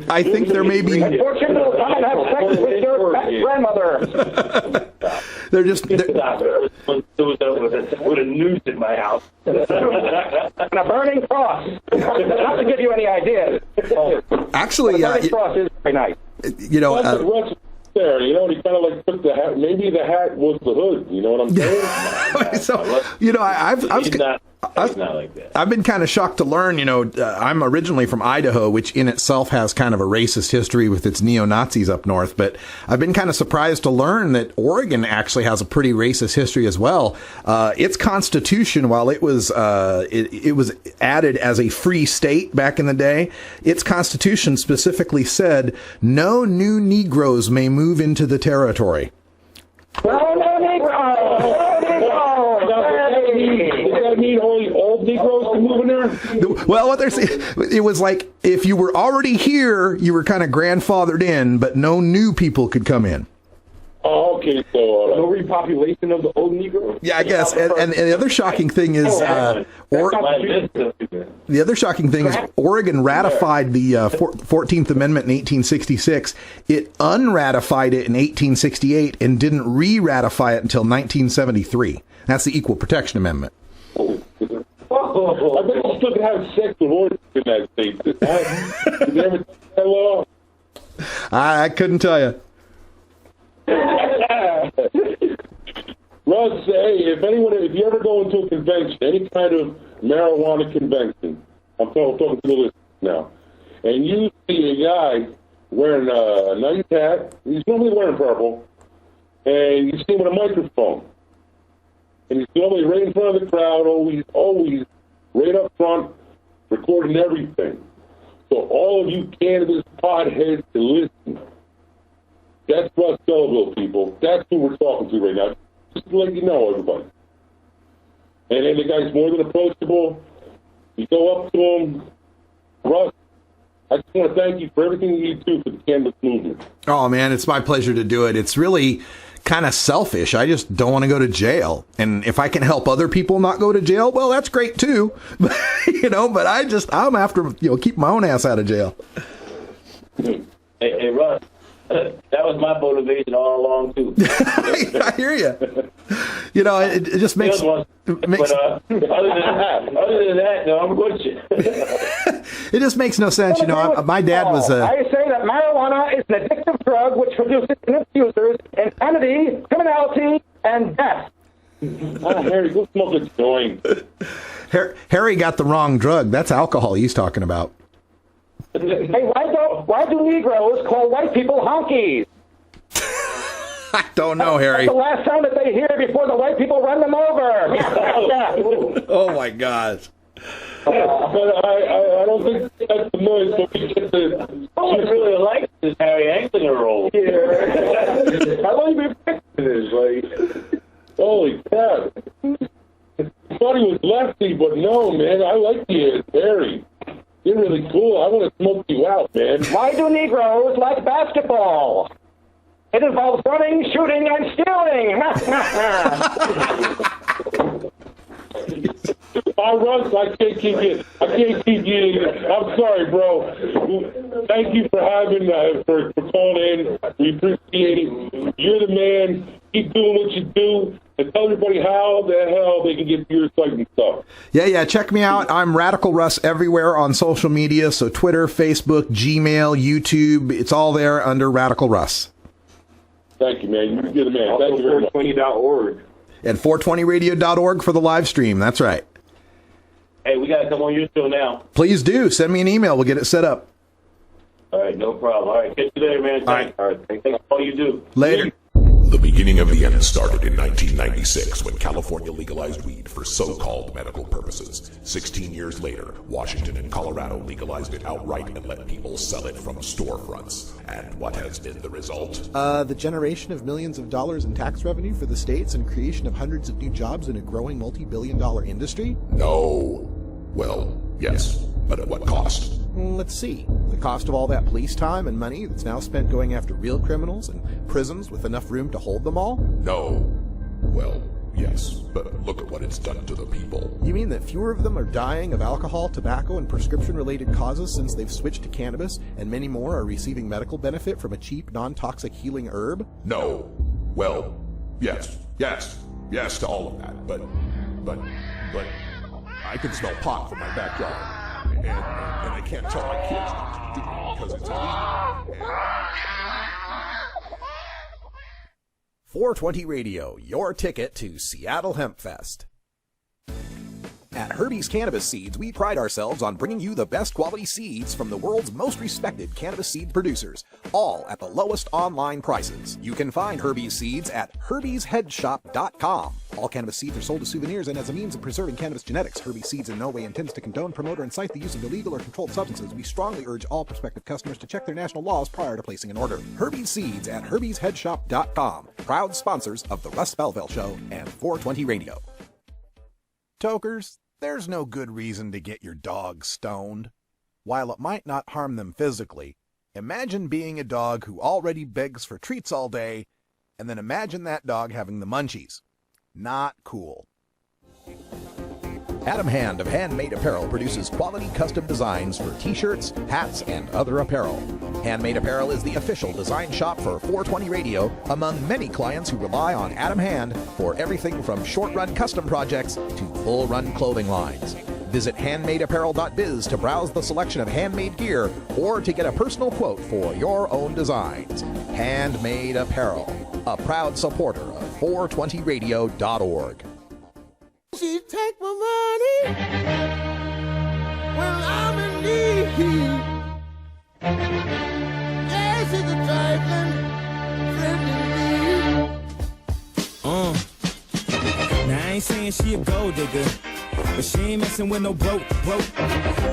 I think there may be. Unfortunately, I have sex with your grandmother. They're just with a noose in my house and a burning cross. Not to give you any ideas. Actually, burning cross is very nice. There, he kind of like took the hat. Maybe the hat was the hood. You know what I'm saying? I've been kind of shocked to learn. I'm originally from Idaho, which in itself has kind of a racist history with its neo-Nazis up north. But I've been kind of surprised to learn that Oregon actually has a pretty racist history as well. Its constitution, while it was it was added as a free state back in the day, its constitution specifically said no new Negroes may move into the territory. No Negroes! Does that mean only old Negroes can move in there? Well, what they're saying, it was like if you were already here, you were kind of grandfathered in, but no new people could come in. Oh, okay, so no repopulation of the old Negroes? Yeah, I guess. And the other shocking thing is, Oregon ratified the 14th Amendment in 1866. It unratified it in 1868 and didn't re-ratify it until 1973. That's the Equal Protection Amendment. I bet you still can have sex with organs in that state. Did they ever take that law? I couldn't tell you. Russ, hey, if you ever go into a convention, any kind of marijuana convention, I'm talking to the listeners now. And you see a guy wearing a nice hat. He's normally wearing purple. And you see him with a microphone. And he's normally right in front of the crowd, always right up front, recording everything. So all of you cannabis potheads to listen. That's Russ Belville, people. That's who we're talking to right now. Just to let you know, everybody. And then the guy's more than approachable. You go up to him. Russ, I just want to thank you for everything you do for the cannabis movement. Oh, man, it's my pleasure to do it. It's really kind of selfish. I just don't want to go to jail. And if I can help other people not go to jail, well, that's great too. But I'm after, keep my own ass out of jail. Hey, Russ, that was my motivation all along too. I hear you. It just makes... But other than that, no, I'm with you. It just makes no sense. My dad was a... I say that marijuana is an addictive drug which produces in its users insanity, criminality, and death. Harry, go smoke a joint. Harry got the wrong drug. That's alcohol he's talking about. Hey, why do Negroes call white people honkies? I don't know, Harry. That's the last sound that they hear before the white people run them over. Oh, my gosh. But I don't think that's the noise, but we get the... Oh, I really like this Harry Anslinger role. Yeah. How long you been practicing this? Like, holy crap. I thought he was lefty, but no, man. I like you, Harry. You're really cool. I want to smoke you out, man. Why do Negroes like basketball? It involves running, shooting, and stealing. Russ, I can't keep you. I'm sorry, bro. Thank you for for calling in. We appreciate it. You're the man. Keep doing what you do. And tell everybody how the hell they can get your exciting stuff. Yeah. Check me out. I'm Radical Russ everywhere on social media. So Twitter, Facebook, Gmail, YouTube. It's all there under Radical Russ. Thank you, man. You're the man. Thank you very much. 420.org. And 420radio.org for the live stream. That's right. Hey, we got to come on your show now. Please do. Send me an email. We'll get it set up. All right, no problem. All right, catch you later, man. All right. Thanks for all you do. Later. The beginning of the end started in 1996 when California legalized weed for so-called medical purposes. 16 years later, Washington and Colorado legalized it outright and let people sell it from storefronts. And what has been the result? The generation of millions of dollars in tax revenue for the states and creation of hundreds of new jobs in a growing multi-billion-dollar industry? No. Well, yes, but at what cost? Let's see. The cost of all that police time and money that's now spent going after real criminals and prisons with enough room to hold them all? No. Well, yes, but look at what it's done to the people. You mean that fewer of them are dying of alcohol, tobacco, and prescription-related causes since they've switched to cannabis, and many more are receiving medical benefit from a cheap, non-toxic healing herb? No. Well, yes to all of that, but I can smell pot from my backyard. And I can't tell my kids not to do it because it's illegal. 420 Radio, your ticket to Seattle Hemp Fest. At Herbie's Cannabis Seeds, we pride ourselves on bringing you the best quality seeds from the world's most respected cannabis seed producers, all at the lowest online prices. You can find Herbie's seeds at herbiesheadshop.com. All cannabis seeds are sold as souvenirs and as a means of preserving cannabis genetics. Herbie's Seeds in no way intends to condone, promote, or incite the use of illegal or controlled substances. We strongly urge all prospective customers to check their national laws prior to placing an order. Herbie's Seeds at herbiesheadshop.com. Proud sponsors of The Russ Belville Show and 420 Radio. Tokers, there's no good reason to get your dog stoned. While it might not harm them physically, imagine being a dog who already begs for treats all day, and then imagine that dog having the munchies. Not cool. Adam Hand of Handmade Apparel produces quality custom designs for t-shirts, hats, and other apparel. Handmade Apparel is the official design shop for 420 Radio among many clients who rely on Adam Hand for everything from short-run custom projects to full-run clothing lines. Visit handmadeapparel.biz to browse the selection of handmade gear or to get a personal quote for your own designs. Handmade Apparel, a proud supporter of 420radio.org. She take my money when I'm in need. Yes, it's a trifling friend in me. Now I ain't saying she a gold digger, but she ain't messing with no broke. Now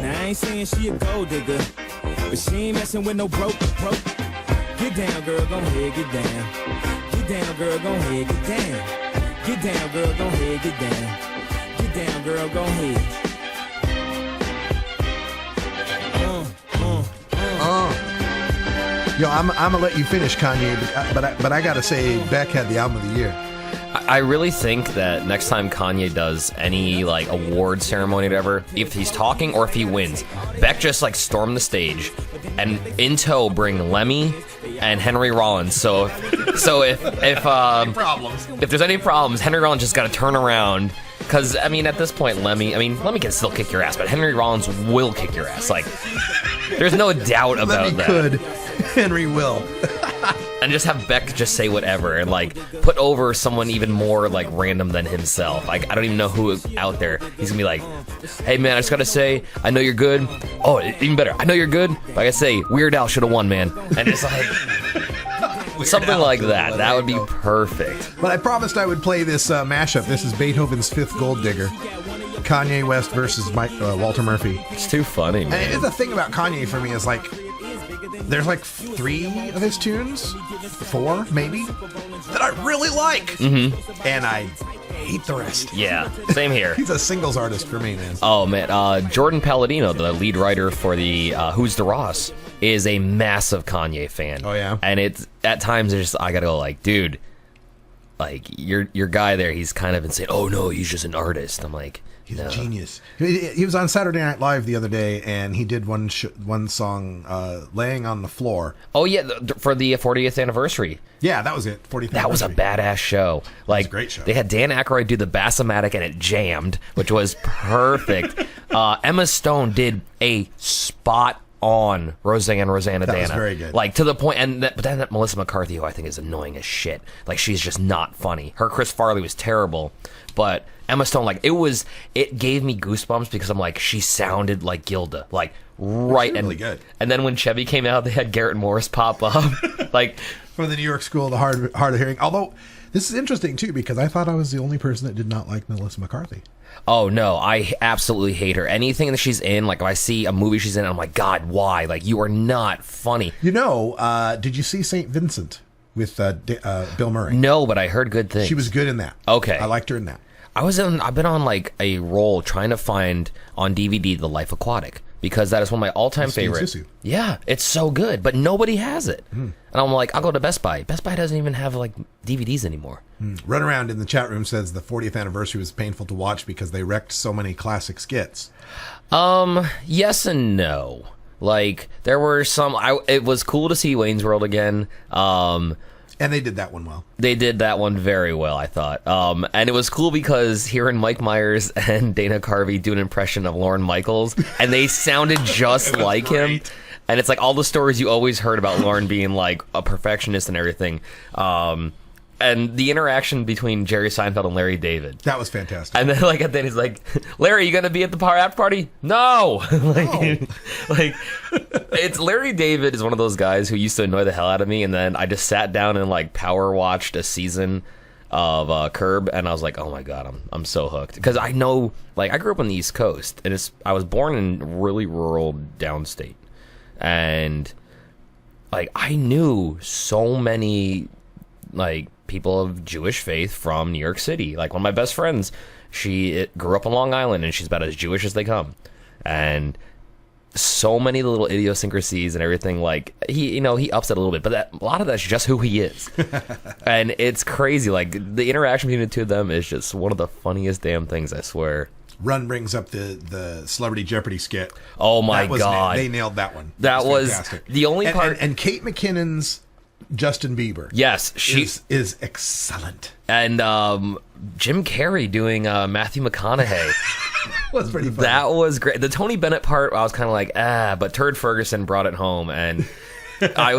I ain't saying she a gold digger, but she ain't messing with no broke. Get down, girl, go ahead, get down. Get down, girl, go ahead, get down. Get down, girl, go ahead, get down. Get down, girl, go ahead. Yo, I'm gonna let you finish, Kanye, but I gotta say, Beck had the album of the year. I really think that next time Kanye does any like award ceremony or whatever, if he's talking or if he wins, Beck just like storm the stage and in tow bring Lemmy and Henry Rollins. So if there's any problems, Henry Rollins just got to turn around. Because, I mean, at this point, Lemmy can still kick your ass, but Henry Rollins will kick your ass. Like, there's no doubt about Lemmy that. could. Henry will. And just have Beck just say whatever and, like, put over someone even more, like, random than himself. Like, I don't even know who out there. He's gonna be like, hey, man, I just gotta say, I know you're good. Oh, even better, I know you're good, but I gotta say, Weird Al should have won, man. And it's like... something like that. That would be perfect. But I promised I would play this mashup. This is Beethoven's Fifth Gold Digger. Kanye West versus Walter Murphy. It's too funny, man. And the thing about Kanye for me is like, there's like 3 of his tunes, 4 maybe, that I really like. Mm-hmm. And I hate the rest. Yeah, same here. He's a singles artist for me, man. Oh, man. Jordan Palladino, the lead writer for the Who's the Ross, is a massive Kanye fan. Oh, yeah? And it's at times, I gotta go like, dude, like, your guy there, he's kind of insane. Oh, no, he's just an artist. I'm like, he's a genius. He was on Saturday Night Live the other day, and he did one song, Laying on the Floor. Oh, yeah, for the 40th anniversary. Yeah, that was it. 40th That was a badass show. Like, a great show. They had Dan Aykroyd do the Bassomatic, and it jammed, which was perfect. Emma Stone did a spot on Rosanna Dana. That was very good. Like, to the point, but then that Melissa McCarthy, who I think is annoying as shit. Like, she's just not funny. Her Chris Farley was terrible, but Emma Stone, like, it gave me goosebumps because I'm like, she sounded like Gilda. Like, right. Really good. And then when Chevy came out, they had Garrett Morris pop up. Like, from the New York School of the Hard of Hearing. Although, this is interesting, too, because I thought I was the only person that did not like Melissa McCarthy. Oh, no, I absolutely hate her. Anything that she's in, like, if I see a movie she's in, I'm like, God, why? Like, you are not funny. You know, did you see St. Vincent with Bill Murray? No, but I heard good things. She was good in that. Okay. I liked her in that. I've been on, like, a roll trying to find on DVD The Life Aquatic, because that is one of my all-time favorites. Yeah, it's so good, but nobody has it. And I'm like, I'll go to Best Buy. Best Buy doesn't even have, like, DVDs anymore. Run Around in the chat room says the 40th anniversary was painful to watch because they wrecked so many classic skits. Yes and no. Like, there were some... it was cool to see Wayne's World again. And they did that one well. They did that one very well, I thought. And it was cool because hearing Mike Myers and Dana Carvey do an impression of Lorne Michaels, and they sounded just like him. And it's like all the stories you always heard about Lorne being like a perfectionist and everything. And the interaction between Jerry Seinfeld and Larry David. That was fantastic. And then, like, at the end, he's like, Larry, you going to be at the after party? No! like, it's Larry David is one of those guys who used to annoy the hell out of me, and then I just sat down and, like, power watched a season of Curb, and I was like, oh my God, I'm so hooked. Because I know, like, I grew up on the East Coast, and I was born in really rural downstate. And, like, I knew so many, like, people of Jewish faith from New York City. Like, one of my best friends, she grew up on Long Island, and she's about as Jewish as they come. And so many little idiosyncrasies and everything. Like, he upset a little bit, but a lot of that's just who he is. And it's crazy. Like, the interaction between the two of them is just one of the funniest damn things, I swear. Run brings up the Celebrity Jeopardy skit. Oh my God. They nailed that one. That was fantastic. The only part. And Kate McKinnon's Justin Bieber. Yes, she is excellent. And Jim Carrey doing Matthew McConaughey was pretty funny. That was great. The Tony Bennett part, I was kind of like, but Turd Ferguson brought it home, and I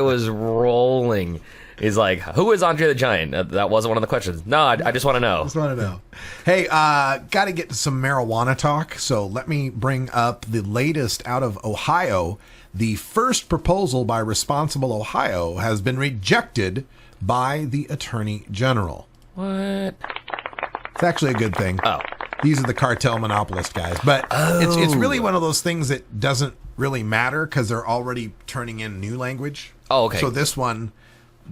was rolling. He's like, who is Andre the Giant? That wasn't one of the questions. No, I just want to know. Just want to know. Hey, got to get to some marijuana talk. So let me bring up the latest out of Ohio. The first proposal by Responsible Ohio has been rejected by the Attorney General. What? It's actually a good thing. Oh. These are the cartel monopolist guys. But it's really one of those things that doesn't really matter because they're already turning in new language. Oh, okay. So this one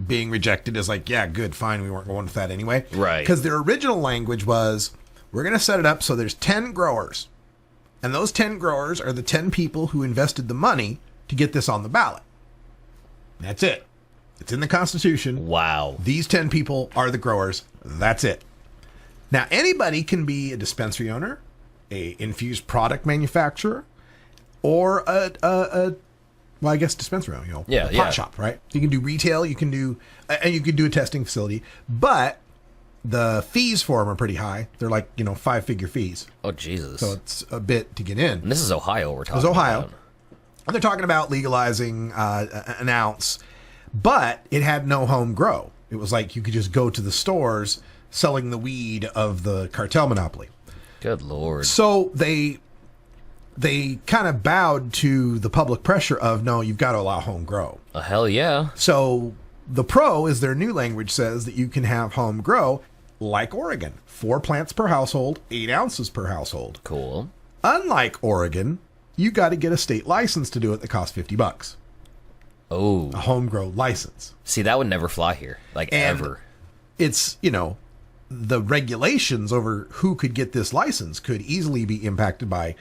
being rejected is like, yeah, good, fine. We weren't going with that anyway. Right. Because their original language was, we're going to set it up so there's 10 growers. And those 10 growers are the 10 people who invested the money to get this on the ballot. That's it. It's in the Constitution. Wow. These 10 people are the growers. That's it. Now, anybody can be a dispensary owner, a infused product manufacturer, or well, I guess dispensary owner, a pot shop, right? You can do retail, you can do a testing facility, but the fees for them are pretty high. They're like, 5-figure fees. Oh, Jesus. So it's a bit to get in. And this is Ohio we're talking about. It's Ohio. About. And they're talking about legalizing an ounce, but it had no home grow. It was like you could just go to the stores selling the weed of the cartel monopoly. Good Lord. So they kind of bowed to the public pressure of, no, you've got to allow home grow. Hell yeah. So the pro is their new language says that you can have home grow like Oregon. 4 plants per household, 8 ounces per household. Cool. Unlike Oregon, you got to get a state license to do it that costs $50. Oh. A home grow license. See, that would never fly here. Ever. It's, the regulations over who could get this license could easily be impacted by,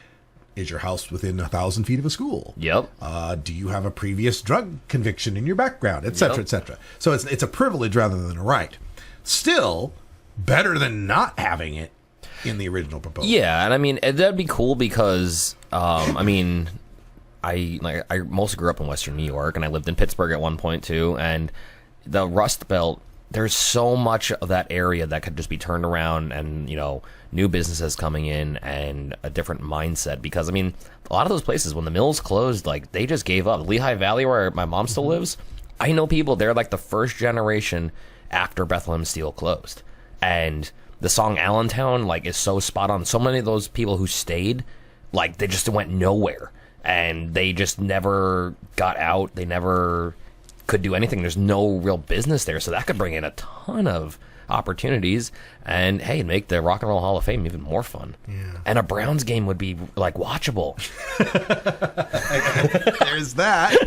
is your house within 1,000 feet of a school? Yep. Do you have a previous drug conviction in your background, et cetera, et cetera? So it's a privilege rather than a right. Still, better than not having it in the original proposal. Yeah, and I mean, that'd be cool because, I mostly grew up in Western New York, and I lived in Pittsburgh at one point too, and the Rust Belt, there's so much of that area that could just be turned around and, new businesses coming in and a different mindset. Because, a lot of those places, when the mills closed, they just gave up. Lehigh Valley, where my mom still lives, I know people, they're like the first generation after Bethlehem Steel closed. And the song Allentown, is so spot on. So many of those people who stayed, they just went nowhere. And they just never got out. They never could do anything. There's no real business there, so that could bring in a ton of opportunities and make the Rock and Roll Hall of Fame even more fun. Yeah. And a Browns game would be watchable. There's that.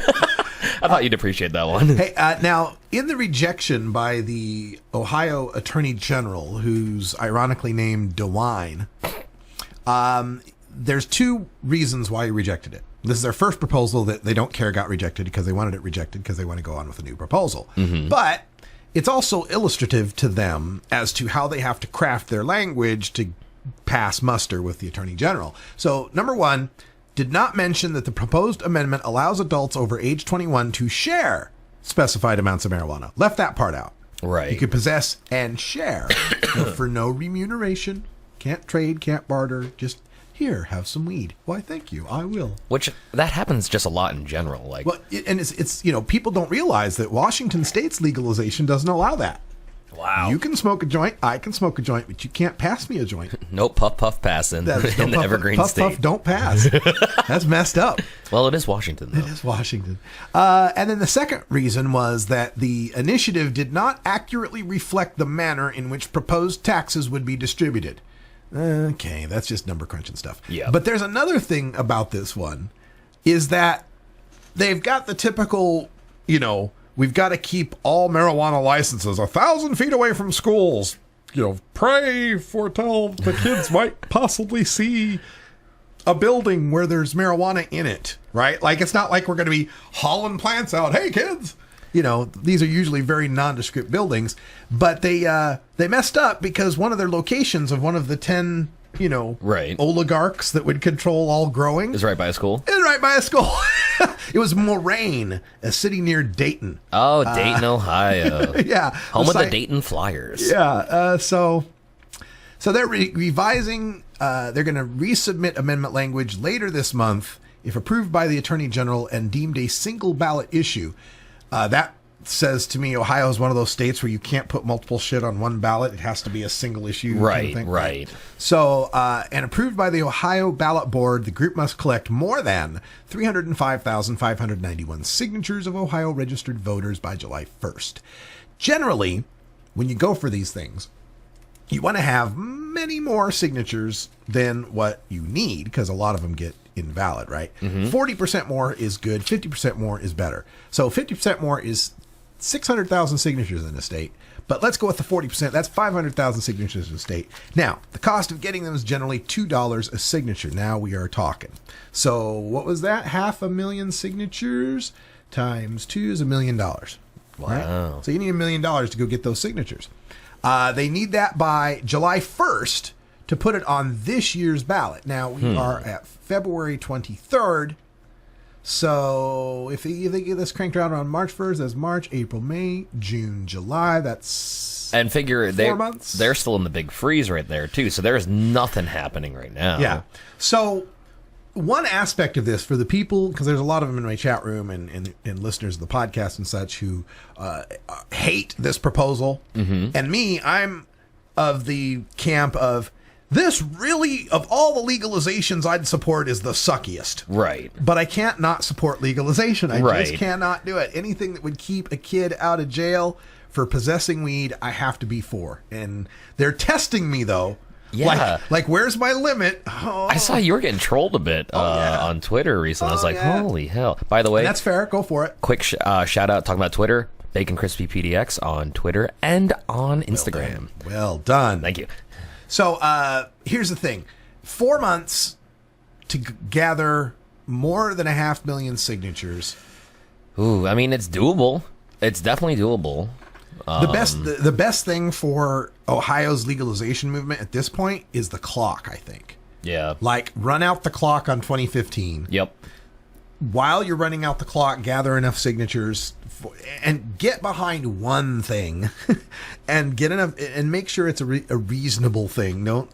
I thought you'd appreciate that one. Hey, now in the rejection by the Ohio Attorney General, who's ironically named DeWine, there's 2 reasons why he rejected it. This is their first proposal that they don't care got rejected because they wanted it rejected because they want to go on with a new proposal. Mm-hmm. But it's also illustrative to them as to how they have to craft their language to pass muster with the Attorney General. So, number 1, did not mention that the proposed amendment allows adults over age 21 to share specified amounts of marijuana. Left that part out. Right. You could possess and share for no remuneration. Can't trade, can't barter, just here, have some weed. Why, thank you. I will. Which that happens just a lot in general. Well, and it's people don't realize that Washington State's legalization doesn't allow that. Wow. You can smoke a joint, I can smoke a joint, but you can't pass me a joint. No puff passing in the Evergreen puff, State. Puff don't pass. That's messed up. Well, it is Washington, though. It is Washington. And then the second reason was that the initiative did not accurately reflect the manner in which proposed taxes would be distributed. Okay, that's just number crunching stuff. Yeah. But there's another thing about this one, is that they've got the typical, we've got to keep all marijuana licenses 1,000 feet away from schools. Pray foretell the kids might possibly see a building where there's marijuana in it, right? It's not like we're going to be hauling plants out. Hey, kids. These are usually very nondescript buildings, but they messed up because one of their locations of one of the 10, right, oligarchs that would control all growing is right by a school. Is right by a school. It was Moraine, a city near Dayton. Oh, Dayton, Ohio. Yeah, home of the Dayton Flyers. Yeah. So they're revising. They're going to resubmit amendment language later this month if approved by the Attorney General and deemed a single ballot issue. That says to me, Ohio is one of those states where you can't put multiple shit on one ballot. It has to be a single issue. Right, kind of thing. right. So, and approved by the Ohio Ballot Board, the group must collect more than 305,591 signatures of Ohio registered voters by July 1st. Generally, when you go for these things, you want to have many more signatures than what you need, because a lot of them get invalid, right? 40% more is good, 50% more is better. So 50% more is 600,000 signatures in the state, but let's go with the 40%. That's 500,000 signatures in the state. Now, the cost of getting them is generally $2 a signature. Now we are talking. So what was that? 500,000 signatures times 2 is $1 million. Wow. Right? So you need $1 million to go get those signatures. They need that by July 1st to put it on this year's ballot. Now, we are at February 23rd. So if they get this cranked out around March 1st, that's March, April, May, June, July. That's and figure 4 months. They're still in the big freeze right there too. So there's nothing happening right now. Yeah. So one aspect of this for the people, because there's a lot of them in my chat room and listeners of the podcast and such who hate this proposal. And me, I'm of the camp of, this really, of all the legalizations I'd support, is the suckiest. Right. But I can't not support legalization. I Right. just cannot do it. Anything that would keep a kid out of jail for possessing weed, I have to be for. And they're testing me, though. Yeah. Like where's my limit? Oh. I saw you were getting trolled a bit on Twitter recently. I was like, holy hell. By the way, And that's fair. Go for it. quick shout out talking about Twitter. Bacon Crispy PDX on Twitter and on Instagram. Well done. Thank you. So here's the thing. 4 months to gather more than 500,000 signatures. Ooh, I mean, it's doable. It's definitely doable. The best thing for Ohio's legalization movement at this point is the clock, I think. Yeah. Like, run out the clock on 2015. Yep. While you're running out the clock, gather enough signatures and get behind one thing and get enough and make sure it's a reasonable thing. Don't,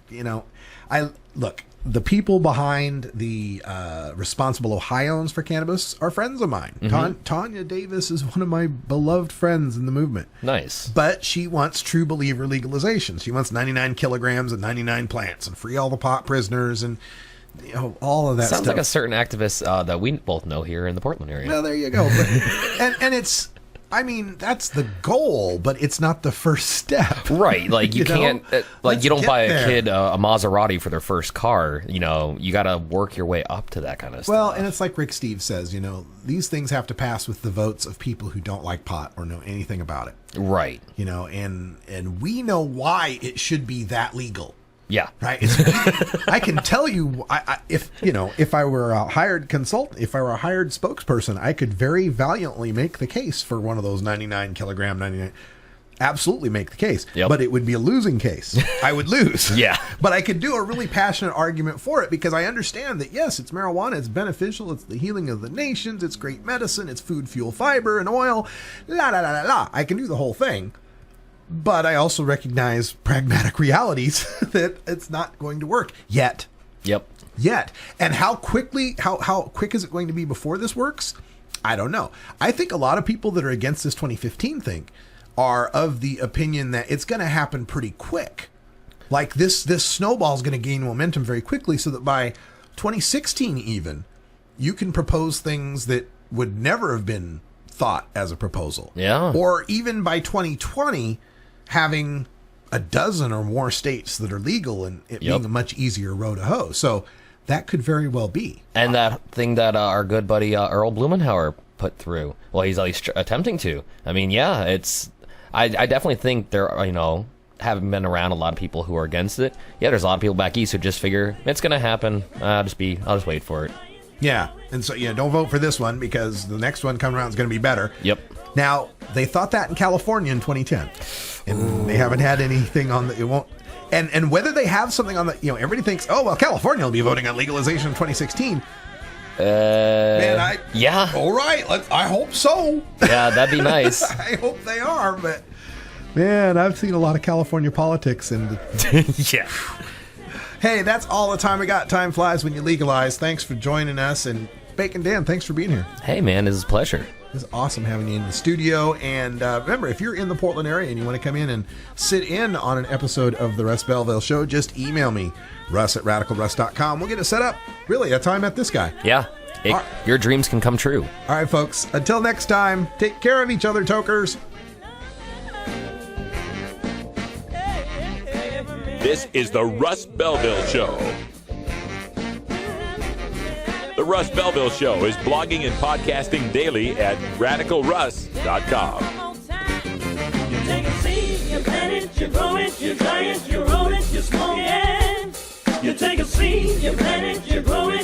look, the people behind the Responsible Ohioans for Cannabis are friends of mine. Tanya Davis is one of my beloved friends in the movement. Nice. But she wants true believer legalization. She wants 99 kilograms and 99 plants and free all the pot prisoners and all of that Sounds stuff. like a certain activist that we both know here in the Portland area. Well, there you go. But, and it's, I mean, that's the goal, but it's not the first step. Right. Like, you can't, you don't buy there. a kid a Maserati for their first car. You got to work your way up to that kind of stuff. Well, and it's like Rick Steve says, these things have to pass with the votes of people who don't like pot or know anything about it. Right. And we know why it should be that legal. Yeah. Right. I can tell you, if I were a hired consultant, if I were a hired spokesperson, I could very valiantly make the case for one of those 99 kilogram, 99. Absolutely make the case. Yep. But it would be a losing case. I would lose. Yeah. But I could do a really passionate argument for it because I understand that, yes, it's marijuana, it's beneficial, it's the healing of the nations, it's great medicine, it's food, fuel, fiber, and oil. La la la la la. I can do the whole thing. But I also recognize pragmatic realities that it's not going to work yet. Yep. Yet. And how quick is it going to be before this works? I don't know. I think a lot of people that are against this 2015 thing are of the opinion that it's going to happen pretty quick. Like this snowball is going to gain momentum very quickly so that by 2016 even, you can propose things that would never have been thought as a proposal. Yeah. Or even by 2020, having a dozen or more states that are legal and it being a much easier road to hoe. So that could very well be. And that thing that our good buddy Earl Blumenauer put through, well, he's at least attempting to. I mean, yeah, it's. I definitely think there are, having been around a lot of people who are against it. Yeah, there's a lot of people back east who just figure it's going to happen. I'll just wait for it. Yeah, and so don't vote for this one because the next one coming around is going to be better. Yep. Now they thought that in California in 2010, and they haven't had anything on the. It won't. And whether they have something on the, everybody thinks, oh well, California will be voting on legalization in 2016. Yeah. All right. I hope so. Yeah, that'd be nice. I hope they are, but man, I've seen a lot of California politics, and yeah. Hey, that's all the time we got. Time flies when you legalize. Thanks for joining us, and Bacon Dan, thanks for being here. Hey, man, it was a pleasure. was awesome having you in the studio. And remember, if you're in the Portland area and you want to come in and sit in on an episode of the Russ Belville Show, just email me, russ@radicalruss.com. We'll get it set up. Really, that's how I met this guy. Yeah. Your dreams can come true. All right, folks. Until next time, take care of each other, Tokers. This is the Russ Belville Show. The Russ Belville Show is blogging and podcasting daily at radicalruss.com. You take a seed, you plant it, you grow it, you dry it, you roll it, you smoke it. You take a seed, you plant it, you grow it.